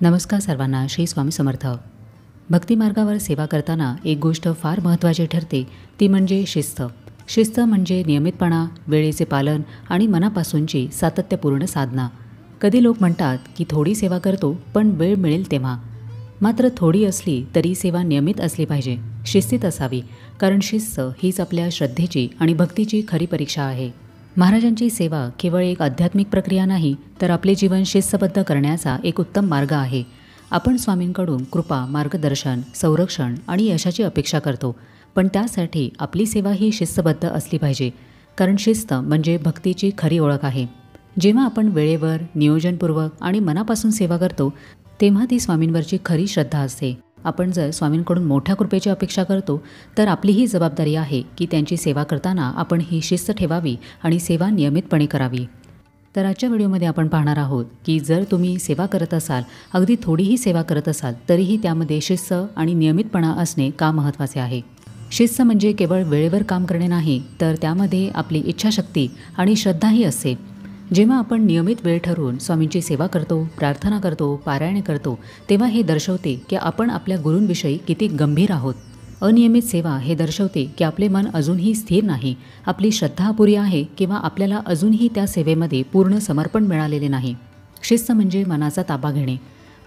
नमस्कार सर्वांना. श्री स्वामी समर्थ. भक्तिमार्गावर सेवा करताना एक गोष्ट फार महत्त्वाची ठरते, ती म्हणजे शिस्त. शिस्त म्हणजे नियमितपणा, वेळेचे पालन आणि मनापासूनची सातत्यपूर्ण साधना. कधी लोक म्हणतात की थोडी सेवा करतो, पण वेळ मिळेल तेव्हा. मात्र थोडी असली तरी सेवा नियमित असली पाहिजे, शिस्तीत असावी, कारण शिस्त हीच आपल्या श्रद्धेची आणि भक्तीची खरी परीक्षा आहे. महाराजांची सेवा केवळ एक आध्यात्मिक प्रक्रिया नाही, तर आपले जीवन शिस्तबद्ध करण्याचा एक उत्तम मार्ग आहे. आपण स्वामींकडून कृपा, मार्गदर्शन, संरक्षण आणि यशाची अपेक्षा करतो, पण त्यासाठी आपली सेवा ही शिस्तबद्ध असली पाहिजे, कारण शिस्त म्हणजे भक्तीची खरी ओळख आहे. जेव्हा आपण वेळेवर, नियोजनपूर्वक आणि मनापासून सेवा करतो, तेव्हा ती स्वामींवरची खरी श्रद्धा असते. आपण जर स्वामींकडून मोठ्या कृपेची अपेक्षा करतो, तर आपली ही जबाबदारी आहे की त्यांची सेवा करताना आपण ही शिस्त ठेवावी आणि सेवा नियमितपणे करावी. तर आजच्या व्हिडिओमध्ये आपण पाहणार आहोत की जर तुम्ही सेवा करत असाल, अगदी थोडीही सेवा करत असाल, तरीही त्यामध्ये शिस्त आणि नियमितपणा असणे का महत्त्वाचे आहे. शिस्त म्हणजे केवळ वेळेवर काम करणे नाही, तर त्यामध्ये आपली इच्छाशक्ती आणि श्रद्धाही असते. जेव्हा आपण नियमित वेळ ठरवून स्वामींची सेवा करतो, प्रार्थना करतो, पारायणे करतो, तेव्हा हे दर्शवते की आपण आपल्या गुरूंविषयी किती गंभीर आहोत. अनियमित सेवा हे दर्शवते की आपले मन अजूनही स्थिर नाही, आपली श्रद्धा अपुरी आहे किंवा आपल्याला अजूनही त्या सेवेमध्ये पूर्ण समर्पण मिळालेले नाही. शिस्त म्हणजे मनाचा ताबा घेणे.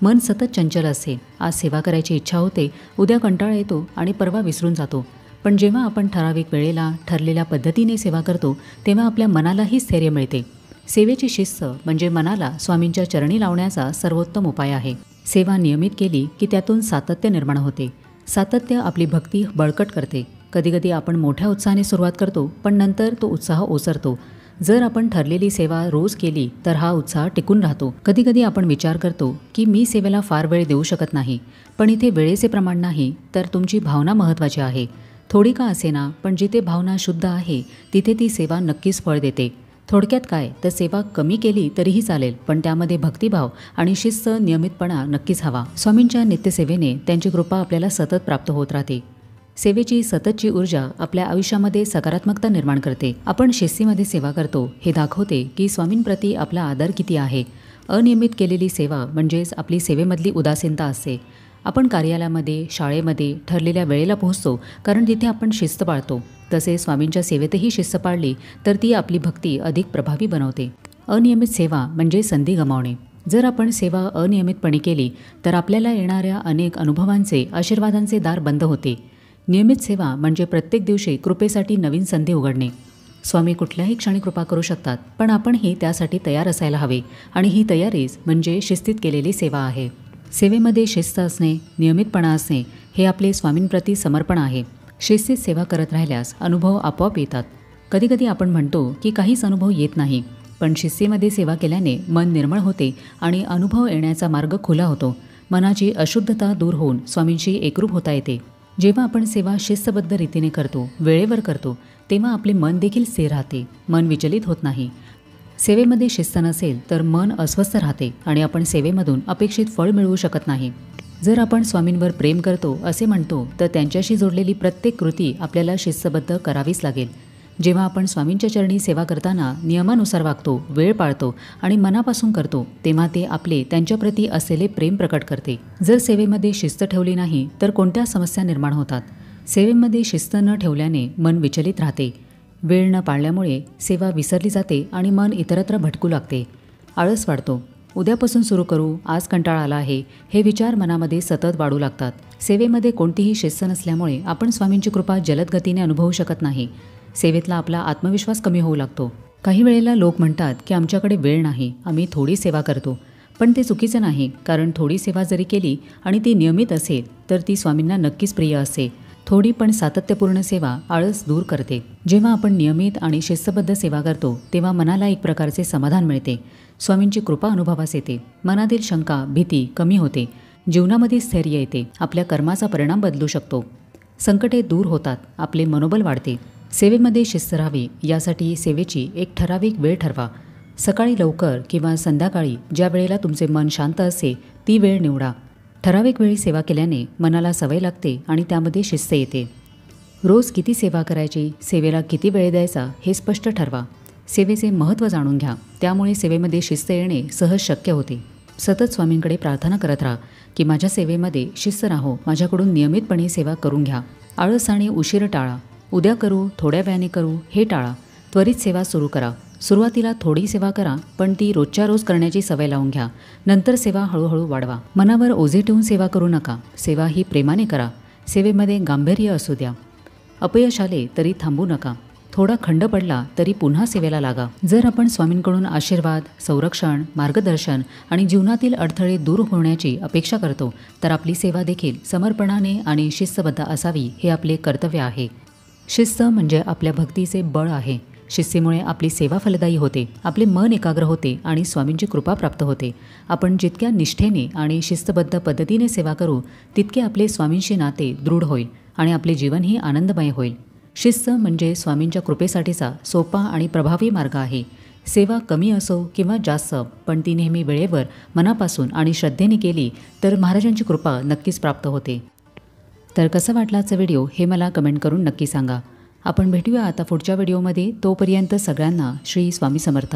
मन सतत चंचल असते. आज सेवा करायची इच्छा होते, उद्या कंटाळा येतो आणि परवा विसरून जातो. पण जेव्हा आपण ठराविक वेळेला, ठरलेल्या पद्धतीने सेवा करतो, तेव्हा आपल्या मनालाही स्थैर्य मिळते. सेवेची शिस्त म्हणजे मनाला स्वामींच्या चरणी लावण्याचा सर्वोत्तम उपाय आहे. सेवा नियमित केली की त्यातून सातत्य निर्माण होते. सातत्य आपली भक्ती बळकट करते. कधीकधी आपण मोठ्या उत्साहाने सुरुवात करतो, पण नंतर तो उत्साह ओसरतो. जर आपण ठरलेली सेवा रोज केली तर हा उत्साह टिकून राहतो. कधीकधी आपण विचार करतो की मी सेवेला फार वेळ देऊ शकत नाही, पण इथे वेळेचे प्रमाण नाही, तर तुमची भावना महत्त्वाची आहे. थोडी का असेना, पण जिथे भावना शुद्ध आहे तिथे ती सेवा नक्कीच फळ देते. थोडक्यात काय, तर सेवा कमी केली तरीही चालेल, पण त्यामध्ये भक्तिभाव आणि शिस्त, नियमितपणा नक्कीच हवा. स्वामींच्या नित्यसेवेने त्यांची कृपा आपल्याला सतत प्राप्त होत राहते. सेवेची सततची ऊर्जा आपल्या आयुष्यामध्ये सकारात्मकता निर्माण करते. आपण शिस्तीमध्ये सेवा करतो हे दाखवते की स्वामींप्रती आपला आदर किती आहे. अनियमित केलेली सेवा म्हणजेच आपली सेवेमधली उदासीनता असते. आपण कार्यालयामध्ये, शाळेमध्ये ठरलेल्या वेळेला पोहोचतो, कारण तिथे आपण शिस्त पाळतो. तसे स्वामींच्या सेवेतही शिस्त पाळली तर ती आपली भक्ती अधिक प्रभावी बनवते. अनियमित सेवा म्हणजे संधी गमावणे. जर आपण सेवा अनियमितपणे केली तर आपल्याला येणाऱ्या अनेक अनुभवांचे, आशीर्वादांचे दार बंद होते. नियमित सेवा म्हणजे प्रत्येक दिवशी कृपेसाठी नवीन संधी उघडणे. स्वामी कुठल्याही क्षणी कृपा करू शकतात, पण आपणही त्यासाठी तयार असायला हवे, आणि ही तयारीच म्हणजे शिस्तीत केलेली सेवा आहे. सेवेमध्ये शिस्त असणे, नियमितपणा असणे हे आपले स्वामींप्रती समर्पण आहे. शिस्तीत सेवा करत राहिल्यास अनुभव आपोआप येतात. कधीकधी आपण म्हणतो की काहीच अनुभव येत नाही, पण शिस्तीमध्ये सेवा केल्याने मन निर्मळ होते आणि अनुभव येण्याचा मार्ग खुला होतो. मनाची अशुद्धता दूर होऊन स्वामींशी एकरूप होता येते. जेव्हा आपण सेवा शिस्तबद्ध रीतीने करतो, वेळेवर करतो, तेव्हा आपले मन देखील स्थिर राहते. मन विचलित होत नाही. सेवेमध्ये शिस्त नसेल तर मन अस्वस्थ राहते आणि आपण सेवेमधून अपेक्षित फळ मिळवू शकत नाही. जर आपण स्वामींवर प्रेम करतो असे म्हणतो, तर त्यांच्याशी जोडलेली प्रत्येक कृती आपल्याला शिस्तबद्ध करावीच लागेल. जेव्हा आपण स्वामींच्या चरणी सेवा करताना नियमानुसार वागतो, वेळ पाळतो आणि मनापासून करतो, तेव्हा ते आपले त्यांच्याप्रती असलेले प्रेम प्रकट करते. जर सेवेमध्ये शिस्त ठेवली नाही तर कोणत्या समस्या निर्माण होतात. सेवेमध्ये शिस्त न ठेवल्याने मन विचलित राहते. वेळ न पाळल्यामुळे सेवा विसरली जाते आणि मन इतरत्र भटकू लागते. आळस वाढतो. उद्यापासून सुरू करू, आज कंटाळा आला आहे, हे विचार मनामध्ये सतत वाढू लागतात. सेवेमध्ये कोणतीही शिस्त नसल्यामुळे आपण स्वामींची कृपा जलद गतीने अनुभवू शकत नाही. सेवेतला आपला आत्मविश्वास कमी होऊ लागतो. काही वेळेला लोक म्हणतात की आमच्याकडे वेळ नाही, आम्ही थोडी सेवा करतो. पण ते चुकीचं नाही, कारण थोडी सेवा जरी केली आणि ती नियमित असेल तर ती स्वामींना नक्कीच प्रिय असते. थोडी पण सातत्यपूर्ण सेवा आळस दूर करते. जेव्हा आपण नियमित आणि शिस्तबद्ध सेवा करतो, तेव्हा मनाला एक प्रकारचे समाधान मिळते. स्वामींची कृपा अनुभवास येते. मनातील शंका, भीती कमी होते. जीवनामध्ये स्थैर्य येते. आपल्या कर्माचा परिणाम बदलू शकतो. संकटे दूर होतात. आपले मनोबल वाढते. सेवेमध्ये शिस्त राहावी यासाठी सेवेची एक ठराविक वेळ ठरवा. सकाळी लवकर किंवा संध्याकाळी ज्या वेळेला तुमचे मन शांत असते ती वेळ निवडा. ठराविक वेळी सेवा केल्याने मनाला सवय लागते आणि त्यामध्ये शिस्त येते. रोज किती सेवा करायची, सेवेला किती वेळ द्यायचा हे स्पष्ट ठरवा. सेवेचे महत्त्व जाणून घ्या. त्यामुळे सेवेमध्ये शिस्त येणे सहज शक्य होते. सतत स्वामींकडे प्रार्थना करत राहा की माझ्या सेवेमध्ये शिस्त राहो, माझ्याकडून नियमितपणे सेवा करून घ्या. आळस आणि उशीर टाळा. उद्या करू, थोड्या वेळाने करू हे टाळा. त्वरित सेवा सुरू करा. सुरुवातीला थोडी सेवा करा, पण ती रोजच्या रोज करण्याची सवय लावून घ्या. नंतर सेवा हळूहळू वाढवा. मनावर ओझे ठेवून सेवा करू नका. सेवा ही प्रेमाने करा. सेवेमध्ये गांभीर्य असू द्या. अपयश आले तरी थांबू नका. थोडा खंड पडला तरी पुन्हा सेवेला लागा. जर आपण स्वामींकडून आशीर्वाद, संरक्षण, मार्गदर्शन आणि जीवनातील अडथळे दूर होण्याची अपेक्षा करतो, तर आपली सेवा देखील समर्पणाने आणि शिस्तबद्ध असावी हे आपले कर्तव्य आहे. शिस्त म्हणजे आपल्या भक्तीचे बळ आहे. शिस्तीमुळे आपली सेवा फलदायी होते, आपले मन एकाग्र होते आणि स्वामींची कृपा प्राप्त होते. आपण जितक्या निष्ठेने आणि शिस्तबद्ध पद्धतीने सेवा करू, तितके आपले स्वामींशी नाते दृढ होईल आणि आपले जीवनही आनंदमय होईल. शिस्त म्हणजे स्वामींच्या कृपेसाठीचा सोपा आणि प्रभावी मार्ग आहे. सेवा कमी असो किंवा जास्त, पण ती नेहमी वेळेवर, मनापासून आणि श्रद्धेने केली तर महाराजांची कृपा नक्कीच प्राप्त होते. तर कसा वाटला आजचा व्हिडिओ हे मला कमेंट करून नक्की सांगा. आपण भेटूया आता पुढच्या व्हिडिओमध्ये. तोपर्यंत सगळ्यांना श्री स्वामी समर्थ.